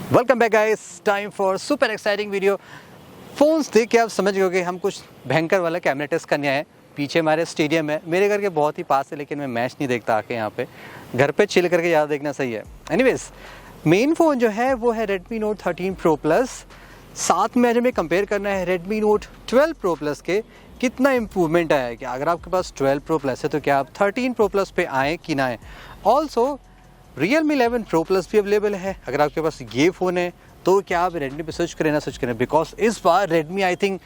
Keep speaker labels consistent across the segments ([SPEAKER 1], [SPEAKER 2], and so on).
[SPEAKER 1] Welcome back guys, time for super exciting video. Phones देख के आप समझ गए कि हम कुछ भयंकर वाला कैमरा टेस्ट करने आए हैं। पीछे हमारे स्टेडियम है, मेरे घर के बहुत ही पास है, लेकिन मैं मैच नहीं देखता आके यहाँ पे। घर पे चिल करके ज़्यादा देखना सही है। एनीवेज, मेन फ़ोन जो है वो है Redmi Note 13 Pro Plus। साथ में आज हमें कंपेयर करना है Redmi Note 12 Pro Plus के कितना इम्प्रूवमेंट आया है। कि अगर आपके पास 12 Pro Plus है तो क्या आप 13 Pro Plus पे आएँ कि ना आएँ। ऑल्सो Realme 11 Pro Plus भी अवेलेबल है। अगर आपके पास ये फ़ोन है तो क्या आप Redmi पे सर्च करें ना सर्च करें, बिकॉज इस बार Redmi I think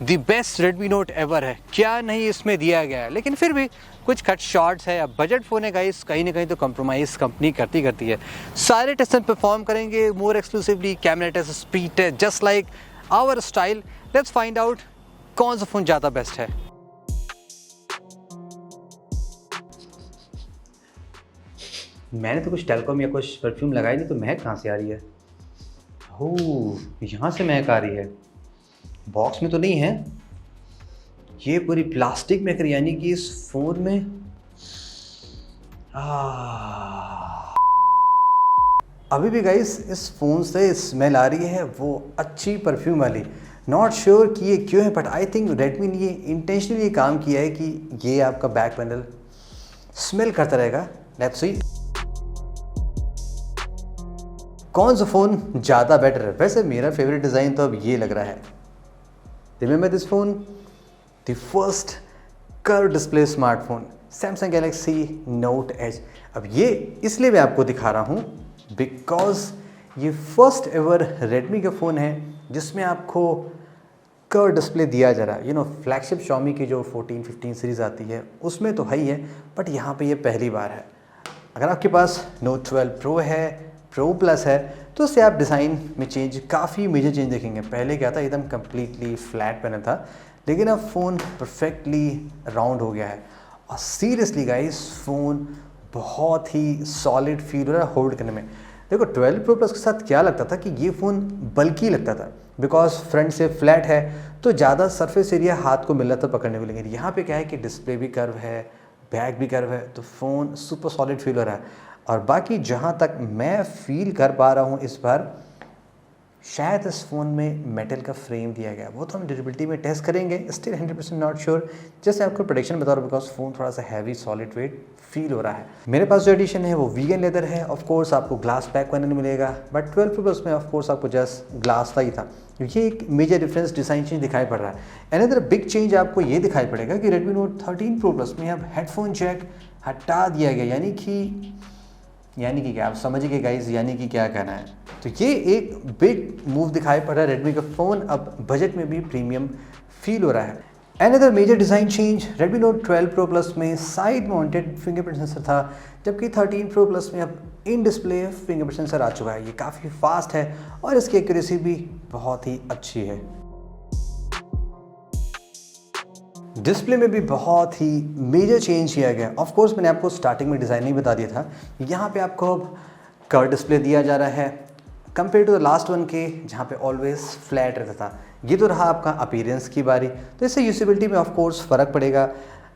[SPEAKER 1] the best Redmi Note ever है। क्या नहीं इसमें दिया गया है, लेकिन फिर भी कुछ कट शॉट्स है। अब बजट फ़ोन है गाइस, कहीं ना कहीं तो कंप्रोमाइज़ कंपनी करती है। सारे टेस्ट परफॉर्म करेंगे more exclusively, camera test, speed test, just like our style. Let's find out कौन सा फ़ोन ज़्यादा बेस्ट है। मैंने तो कुछ टेलकॉम या कुछ परफ्यूम लगाई नहीं, तो महक कहाँ से आ रही है? ओह, यहाँ से महक आ रही है। बॉक्स में तो नहीं है, ये पूरी प्लास्टिक में, यानी कि इस फ़ोन में अभी भी गाइस इस फ़ोन से स्मेल आ रही है, वो अच्छी परफ्यूम वाली। नॉट श्योर कि ये क्यों है, बट आई थिंक रेडमी ने ये इंटेंशनली काम किया है कि ये आपका बैक पैनल स्मेल करता रहेगा। लेट्स सी कौन सा फ़ोन ज़्यादा बेटर है। वैसे मेरा फेवरेट डिज़ाइन तो अब ये लग रहा है। Remember this phone, the first curve display smartphone Samsung Galaxy Note Edge. अब ये इसलिए मैं आपको दिखा रहा हूँ बिकॉज ये फर्स्ट एवर रेडमी का फ़ोन है जिसमें आपको कर्व डिस्प्ले दिया जा रहा है। फ्लैगशिप Xiaomi की जो 14-15 सीरीज़ आती है उसमें तो है ही है, बट यहाँ पे ये पहली बार है। अगर आपके पास Note 12 Pro है, Pro Plus है, तो उससे आप डिज़ाइन में चेंज, काफ़ी मेजर चेंज देखेंगे। पहले क्या था, एकदम कम्प्लीटली फ्लैट पैनल था, लेकिन अब फ़ोन परफेक्टली राउंड हो गया है। और सीरियसली गाइस, फ़ोन बहुत ही सॉलिड फील हो रहा है होल्ड करने में। देखो 12 Pro Plus के साथ क्या लगता था कि ये फ़ोन बल्कि लगता था, बिकॉज फ्रंट से फ्लैट है तो ज़्यादा सरफेस एरिया हाथ को मिल रहा था पकड़ने को। लेकिन यहाँ पे क्या है कि डिस्प्ले भी कर्व है, बैक भी कर्व है, तो फ़ोन सुपर सॉलिड फील हो रहा है। और बाकी जहाँ तक मैं फील कर पा रहा हूँ इस बार, शायद इस फ़ोन में मेटल का फ्रेम दिया गया, वो तो हम ड्यूरेबिलिटी में टेस्ट करेंगे। स्टिल 100% नॉट श्योर, जैसे आपको प्रोडिक्शन बता रहा हूँ, बिकॉज फ़ोन थोड़ा सा हैवी सॉलिड वेट फील हो रहा है। मेरे पास जो एडिशन है वो वीगन लेदर है। ऑफ कोर्स आपको ग्लास बैक पैनल मिलेगा, बट 12 Pro Plus में ऑफ कोर्स आपको जस्ट ग्लास का ही था। ये एक मेजर डिफरेंस, डिज़ाइन चेंज दिखाई पड़ रहा है। अनदर बिग चेंज आपको ये दिखाई पड़ेगा कि Redmi Note 13 Pro Plus में अब हेडफोन जैक हटा दिया गया। यानी कि क्या आप समझिए गाइस, यानी कि क्या कहना है। तो ये एक बिग मूव दिखाई पड़ रहा है। रेडमी का फ़ोन अब बजट में भी प्रीमियम फील हो रहा है। Another major design change, Redmi Note 12 Pro Plus में साइड माउंटेड फिंगरप्रिंट सेंसर था, जबकि 13 Pro Plus में अब इन डिस्प्ले फिंगरप्रिंट सेंसर आ चुका है। ये काफ़ी फास्ट है और इसकी एक्यूरेसी भी बहुत ही अच्छी है। डिस्प्ले में भी बहुत ही मेजर चेंज किया गया। ऑफ कोर्स मैंने आपको स्टार्टिंग में डिज़ाइन नहीं बता दिया था। यहाँ पे आपको अब कर्व डिस्प्ले दिया जा रहा है compare to the last one के, जहाँ पे ऑलवेज फ्लैट रहता था। ये तो रहा आपका अपीयरेंस की बारी, तो इससे यूजेबिलिटी में ऑफ कोर्स फ़र्क पड़ेगा।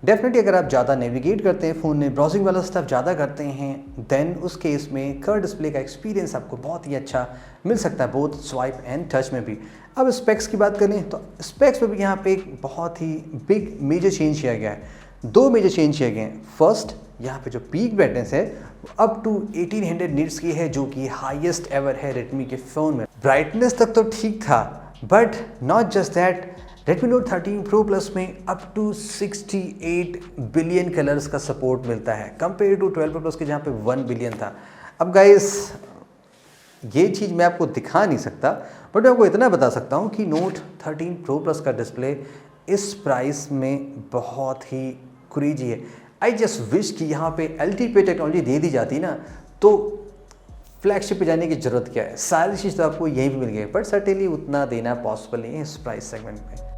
[SPEAKER 1] डेफिनेटली अगर आप ज़्यादा नेविगेट करते हैं फ़ोन में, ब्राउजिंग वाला स्टफ ज़्यादा करते हैं, देन उस केस में कर्व डिस्प्ले का एक्सपीरियंस आपको बहुत ही अच्छा मिल सकता है, बोथ स्वाइप एंड टच में भी। अब स्पेक्स की बात करें तो स्पेक्स में भी यहाँ पे एक बहुत ही बिग मेजर चेंज किया गया है। दो मेजर चेंज किए गए हैं। फर्स्ट, यहाँ पे जो पीक ब्राइटनेस है अप टू 1800 निट्स की है, जो कि हाईएस्ट एवर है रेडमी के फ़ोन में। ब्राइटनेस तक तो ठीक था, but not just that, Redmi Note 13 Pro Plus में अप टू 68 बिलियन कलर्स का सपोर्ट मिलता है, कंपेयर टू 12 Pro Plus के जहाँ पे 1 बिलियन था। अब गाइस, ये चीज़ मैं आपको दिखा नहीं सकता, बट मैं आपको इतना बता सकता हूँ कि Note 13 Pro Plus का डिस्प्ले इस प्राइस में बहुत ही क्रेजी है। आई जस्ट विश कि यहाँ पे LTPO टेक्नोलॉजी दे दी जाती ना, तो फ्लैगशिप पे जाने की ज़रूरत क्या है, सारी चीज़ तो आपको यहीं पे मिल गई। बट सर्टेनली उतना देना पॉसिबल नहीं है इस प्राइस सेगमेंट में।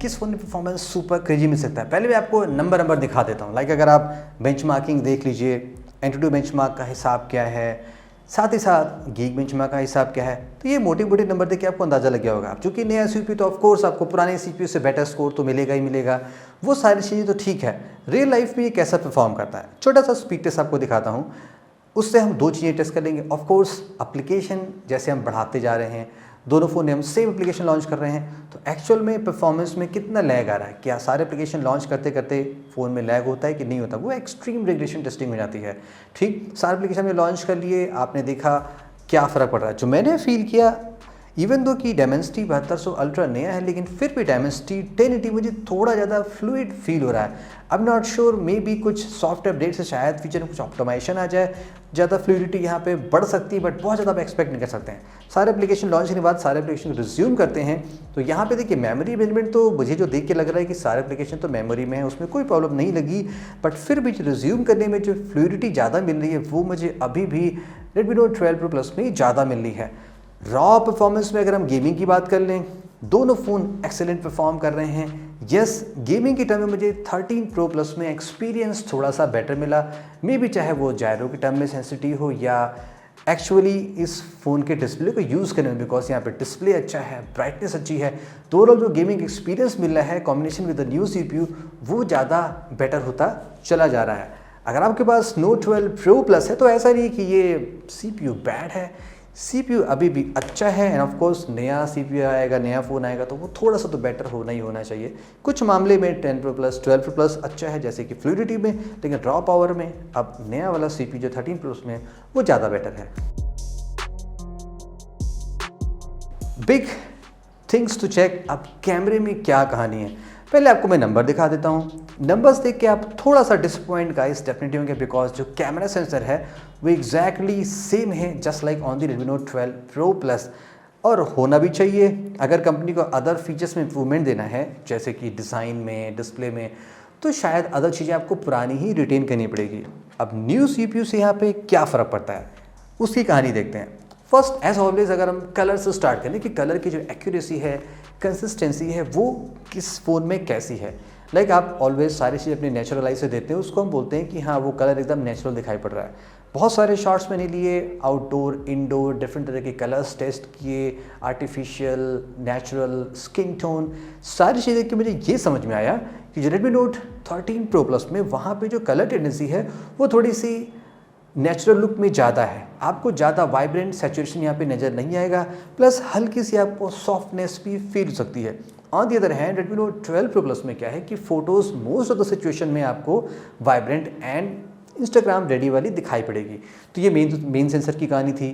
[SPEAKER 1] किस फ़ोन में परफॉर्मेंस सुपर क्रेजी मिल सकता है, पहले मैं आपको नंबर दिखा देता हूँ। लाइक अगर आप बेंचमार्किंग देख लीजिए, एंटूटू बेंचमार्क का हिसाब क्या है, साथ ही साथ गीक बेंचमार्क का हिसाब क्या है, तो ये मोटे नंबर देख के आपको अंदाज़ा लग गया होगा। चूँकि नया CPU तो ऑफ कोर्स आपको पुराने CPU से बेटर स्कोर तो मिलेगा ही मिलेगा, वो सारी चीज़ें तो ठीक है। रियल लाइफ में ये कैसा परफॉर्म करता है, छोटा सा स्पीड टेस्ट आपको दिखाता हूँ। उससे हम दो चीज़ें टेस्ट कर लेंगे। ऑफ कोर्स एप्लीकेशन जैसे हम बढ़ाते जा रहे हैं, दोनों फ़ोन में हम सेम एप्लीकेशन लॉन्च कर रहे हैं, तो एक्चुअल में परफॉर्मेंस में कितना लैग आ रहा है, क्या सारे एप्लीकेशन लॉन्च करते करते फ़ोन में लैग होता है कि नहीं होता, वो एक्सट्रीम रिग्रेशन टेस्टिंग हो जाती है। ठीक, सारे एप्लीकेशन में लॉन्च कर लिए, आपने देखा क्या फ़र्क पड़ रहा है। जो मैंने फील किया, इवन दो कि Dimensity 7200 अल्ट्रा नया है, लेकिन फिर भी Dimensity 1080 मुझे थोड़ा ज़्यादा फ्लूइड फील हो रहा है। I am not sure, may be कुछ सॉफ्ट अपडेट से शायद फीचर में कुछ ऑप्टिमाइजेशन आ जाए, ज़्यादा फ्लूइडिटी यहाँ पे बढ़ सकती है, बट बहुत ज़्यादा आप एक्सपेक्ट नहीं कर सकते हैं। सारे एप्लीकेशन लॉन्च के बाद सारे एप्लीकेशन रिज्यूम करते हैं, तो यहाँ पे देखिए मेमोरी मैनेजमेंट तो मुझे जो देख के लग रहा है कि सारे एप्लीकेशन तो मेमोरी में है, उसमें कोई प्रॉब्लम नहीं लगी, बट फिर भी रिज्यूम करने में जो फ्लूइडिटी ज़्यादा मिल रही है वो मुझे अभी भी Redmi Note 12 Pro Plus में ज़्यादा मिल रही है। रॉ परफॉर्मेंस में अगर हम गेमिंग की बात कर लें, दोनों फ़ोन एक्सेलेंट परफॉर्म कर रहे हैं। यस, गेमिंग की टर्म में मुझे 13 Pro Plus में एक्सपीरियंस थोड़ा सा बेटर मिला, मे बी चाहे वो जायरो की टर्म में सेंसिटिव हो या एक्चुअली इस फ़ोन के डिस्प्ले को यूज़ करने में, बिकॉज यहाँ पे डिस्प्ले अच्छा है, ब्राइटनेस अच्छी है, तो ओवरऑल जो गेमिंग एक्सपीरियंस मिल रहा है combination with the new CPU वो ज़्यादा बेटर होता चला जा रहा है। अगर आपके पास Note 12 Pro Plus है तो ऐसा नहीं कि ये CPU बैड है, CPU अभी भी अच्छा है। एंड ऑफ कोर्स नया CPU आएगा, नया फ़ोन आएगा तो वो थोड़ा सा तो बेटर होना ही होना चाहिए। कुछ मामले में 10 Pro Plus 12 Pro Plus अच्छा है, जैसे कि फ्लूइडिटी में, लेकिन रॉ पावर में अब नया वाला CPU जो 13 Pro में वो ज़्यादा बेटर है। बिग थिंग्स टू चेक, अब कैमरे में क्या कहानी है, पहले आपको मैं नंबर दिखा देता हूँ। नंबर्स देख के आप थोड़ा सा डिसअपॉइंट गाइस डेफिनेटली होंगे, बिकॉज जो कैमरा सेंसर है वो एग्जैक्टली सेम है just like on the Redmi Note 12 Pro Plus, और होना भी चाहिए। अगर कंपनी को अदर फीचर्स में इंप्रूवमेंट देना है जैसे कि डिज़ाइन में, डिस्प्ले में, तो शायद अदर चीज़ें आपको पुरानी ही रिटेन करनी पड़ेगी। अब न्यू CPU से यहाँ पे क्या फ़र्क पड़ता है उसकी कहानी देखते हैं। फर्स्ट एज ऑलवेज अगर हम कलर से स्टार्ट करें कि कलर की जो एक्यूरेसी है, कंसिस्टेंसी है, वो किस फ़ोन में कैसी है। लाइक आप ऑलवेज सारी चीज़ अपने नेचुरल आई से देते हैं, उसको हम बोलते हैं कि हाँ वो कलर एकदम नेचुरल दिखाई पड़ रहा है। बहुत सारे शॉट्स मैंने लिए, आउटडोर, इंडोर, डिफरेंट तरह के कलर्स टेस्ट किए, आर्टिफिशियल, नेचुरल, स्किन टोन, सारी चीज़ें देख के मुझे ये समझ में आया कि जो Redmi Note 13 Pro Plus में वहाँ पे जो कलर टेंडेंसी है वो थोड़ी सी नेचुरल लुक में ज़्यादा है। आपको ज़्यादा वाइब्रेंट सैचुरेशन यहाँ पे नज़र नहीं आएगा, प्लस हल्की सी आपको सॉफ्टनेस भी फील हो सकती है। On the other hand Redmi Note 12 Pro Plus में क्या है कि photos most of the situation में आपको वाइब्रेंट एंड इंस्टाग्राम रेडी वाली दिखाई पड़ेगी। तो ये मेन सेंसर की कहानी थी।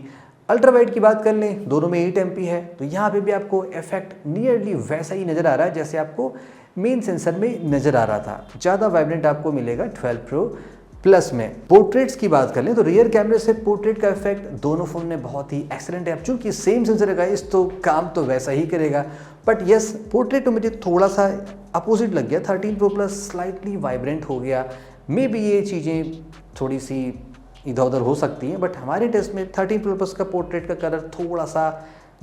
[SPEAKER 1] अल्ट्रा वाइड की बात कर लें, दोनों में 8MP है, तो यहाँ पे भी आपको इफेक्ट नियरली वैसा ही नज़र आ रहा है जैसे आपको मेन सेंसर में नज़र आ रहा था। ज़्यादा वाइब्रेंट आपको मिलेगा 12 Pro Plus में। पोर्ट्रेट्स की बात कर लें तो रियर कैमरे से पोर्ट्रेट का इफेक्ट दोनों फ़ोन में बहुत ही एक्सेलेंट है। अब चूँकि सेम सेंसर है गाइस तो काम तो वैसा ही करेगा, बट यस पोर्ट्रेट तो मुझे थोड़ा सा अपोजिट लग गया। 13 Pro Plus स्लाइटली वाइब्रेंट हो गया, मे बी ये चीज़ें थोड़ी सी इधर उधर हो सकती हैं, बट हमारे टेस्ट में 13 Pro Plus का पोर्ट्रेट का कलर थोड़ा सा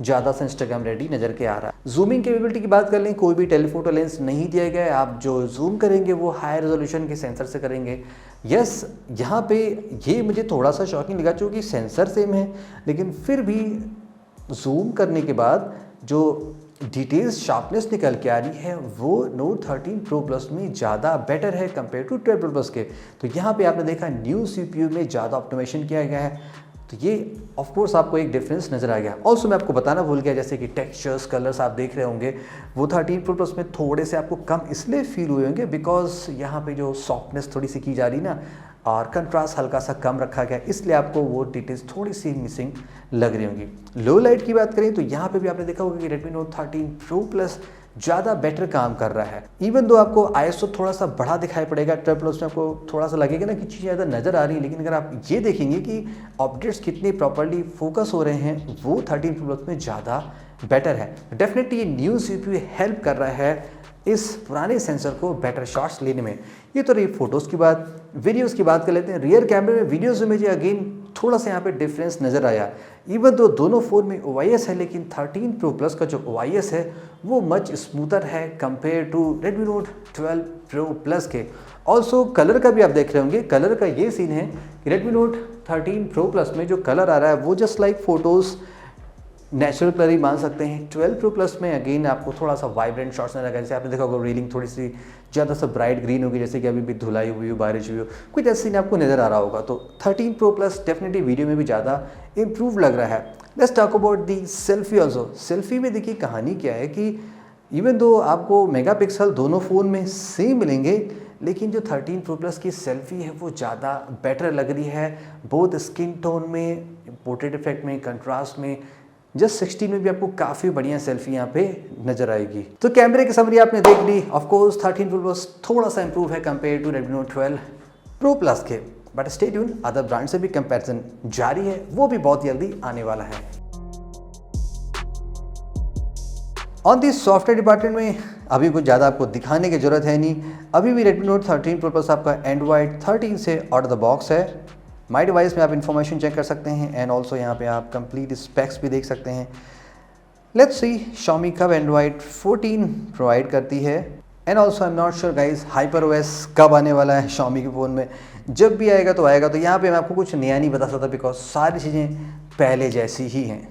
[SPEAKER 1] ज़्यादा सा इंस्टाग्राम रेडी नज़र के आ रहा है। जूमिंग कैपेबिलिटी की बात कर लें, कोई भी टेलीफोटो लेंस नहीं दिया गया है। आप जो जूम करेंगे वो हाई रेजोल्यूशन के सेंसर से करेंगे। यस, यहाँ पे ये मुझे थोड़ा सा शॉकिंग लगा, क्योंकि सेंसर सेम है लेकिन फिर भी जूम करने के बाद जो डिटेल्स शार्पनेस निकल के आ रही है वो Note 13 Pro Plus में ज़्यादा बेटर है कंपेयर टू 12 Pro Plus के। तो यहाँ पे आपने देखा न्यू CPU में ज़्यादा ऑप्टिमाइजेशन किया गया है, तो ये ऑफ कोर्स आपको एक डिफरेंस नज़र आ गया। ऑल्सो मैं आपको बताना भूल गया, जैसे कि टेक्सचर्स, कलर्स आप देख रहे होंगे वो 13 Pro Plus में थोड़े से आपको कम इसलिए फील हुए होंगे बिकॉज यहाँ पे जो सॉफ्टनेस थोड़ी सी की जा रही ना, और कंट्रास्ट हल्का सा कम रखा गया, इसलिए आपको वो डिटेल्स थोड़ी सी मिसिंग लग रही होंगी। लो लाइट की बात करें तो यहाँ पे भी आपने देखा होगा कि Redmi Note 13 Pro Plus ज़्यादा बेटर काम कर रहा है। इवन दो आपको ISO थोड़ा सा बड़ा दिखाई पड़ेगा 12 Pro Plus में, आपको थोड़ा सा लगेगा ना कि चीज़ें ज़्यादा नज़र आ रही है, लेकिन अगर आप ये देखेंगे कि अपडेट्स कितने प्रॉपर्ली फोकस हो रहे हैं वो 13 Pro Plus में ज़्यादा बेटर है। डेफिनेटली ये न्यू CPU हेल्प कर रहा है इस पुराने सेंसर को बेटर शॉट्स लेने में। ये तो रही फोटोज़ की बात। वीडियोज़ की बात कर लेते हैं। रियर कैमरे में वीडियोज़ में मुझे अगेन थोड़ा सा यहाँ पे डिफरेंस नज़र आया। इवन दो दोनों फ़ोन में OIS है, लेकिन 13 Pro Plus का जो OIS है वो मच स्मूथर है compare to Redmi Note 12 Pro Plus के। ऑल्सो कलर का भी आप देख रहे होंगे, कलर का ये सीन है कि Redmi Note 13 Pro Plus में जो कलर आ रहा है वो just like photos natural colour ही मान सकते हैं। 12 Pro Plus में अगेन आपको थोड़ा सा वाइब्रेंट शॉट्स नजर आएगा, जैसे आपने देखा होगा रेलिंग थोड़ी सी ज़्यादा सा ब्राइट ग्रीन होगी, जैसे कि अभी भी धुलाई हुई हो, बारिश हुई हो, कुछ ऐसे सीन आपको नज़र आ रहा होगा। तो 13 Pro Plus डेफिनेटली वीडियो में भी ज़्यादा इम्प्रूव लग रहा है। Let's talk about the selfie also. Selfie में देखिए कहानी क्या है कि इवन दो आपको मेगापिक्सल दोनों फ़ोन में सेम मिलेंगे, लेकिन जो 13 Pro Plus की सेल्फी है वो ज़्यादा बेटर लग रही है, बोथ स्किन टोन में, पोर्ट्रेट इफेक्ट में, कंट्रास्ट में। जस्ट 16 में भी आपको काफ़ी बढ़िया सेल्फी यहाँ पे नजर आएगी। तो कैमरे की समरी आपने देख ली। ऑफ कोर्स 13 Pro Plus थोड़ा सा इंप्रूव है compare to Redmi Note 12 Pro Plus के, but stay tune, other brand से भी कंपैरिजन जारी है, वो भी बहुत जल्दी आने वाला है। ऑन दी सॉफ्टवेयर डिपार्टमेंट में अभी कुछ ज़्यादा आपको दिखाने की जरूरत है नहीं। अभी भी Redmi Note 13 Pro Plus आपका Android 13 से आउट ऑफ द बॉक्स है। माई डिवाइस में आप इन्फॉर्मेशन चेक कर सकते हैं एंड ऑल्सो यहाँ पे आप कंप्लीट स्पेक्स भी देख सकते हैं। लेट्स सी Xiaomi कब Android 14 प्रोवाइड करती है, and also I am not sure guys HyperOS कब आने वाला है Xiaomi के फ़ोन में। जब भी आएगा तो आएगा, तो यहाँ पे मैं आपको कुछ नया नहीं बता सकता बिकॉज सारी चीज़ें पहले जैसी ही हैं।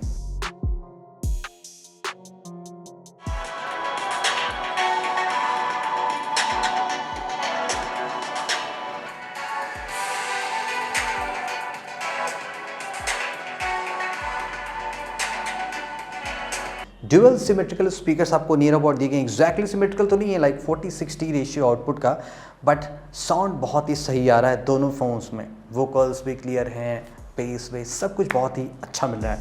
[SPEAKER 1] ड्यूअल सिमेट्रिकल स्पीकर्स आपको नियर अबाउट दिए गए, एग्जैक्टली सिमेट्रिकल तो नहीं है लाइक 40-60 रेशियो आउटपुट का, बट साउंड बहुत ही सही आ रहा है दोनों फोन्स में। वोकल्स भी क्लियर हैं, बेस वेस सब कुछ बहुत ही अच्छा मिल रहा है।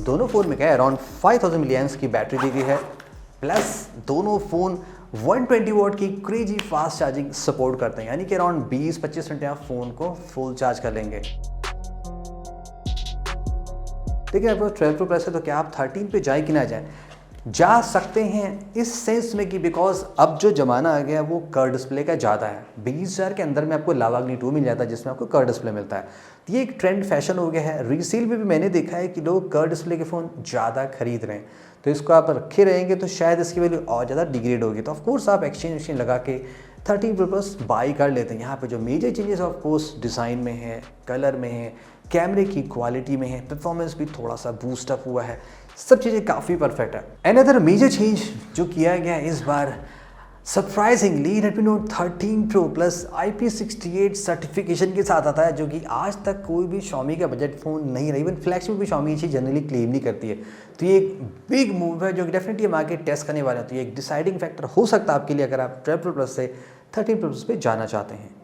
[SPEAKER 1] दोनों फ़ोन में क्या है, अराउंड 5000 mAh की बैटरी दी गई है, प्लस दोनों फ़ोन 120 वॉट की क्रेजी फास्ट चार्जिंग सपोर्ट करते हैं, यानी कि अराउंड 20-25 मिनट आप फ़ोन को फुल चार्ज कर लेंगे। देखिए आपको 12 Pro Plus है तो क्या आप 13 पे जाए कि ना जाए, जा सकते हैं इस सेंस में कि बिकॉज अब जो ज़माना आ गया है वो कर्व डिस्प्ले का ज़्यादा है। 20,000 के अंदर में आपको लावाग्नी 2 मिल जाता है जिसमें आपको कर्व डिस्प्ले मिलता है। तो ये एक ट्रेंड फैशन हो गया है। रीसेल में भी मैंने देखा है कि लोग कर्व डिस्प्ले के फ़ोन ज़्यादा खरीद रहे हैं, तो इसको आप रखे रहेंगे तो शायद इसकी वैल्यू और ज़्यादा डिग्रेड होगी। तो ऑफकोर्स आप एक्सचेंज लगा के 13 Pro Plus बाई कर लेते हैं। यहाँ पे जो मेजर चेंजेस ऑफकोर्स डिज़ाइन में है, कलर में है, कैमरे की क्वालिटी में है, परफॉर्मेंस भी थोड़ा सा बूस्ट अप हुआ है, सब चीज़ें काफ़ी परफेक्ट है। अनदर मेजर चेंज जो किया गया इस बार surprisingly Redmi Note 13 Pro Plus IP68 certification के साथ आता है, जो कि आज तक कोई भी Xiaomi का बजट फ़ोन नहीं रहा। इवन फ्लैगशिप भी Xiaomi ये जनरली क्लेम नहीं करती है। तो ये एक बिग मूव है जो कि डेफिनेटली हम आगे टेस्ट करने वाले हैं। तो ये एक डिसाइडिंग फैक्टर हो सकता है आपके लिए अगर आप 12 Pro Plus से 13 Pro Plus पे जाना चाहते हैं।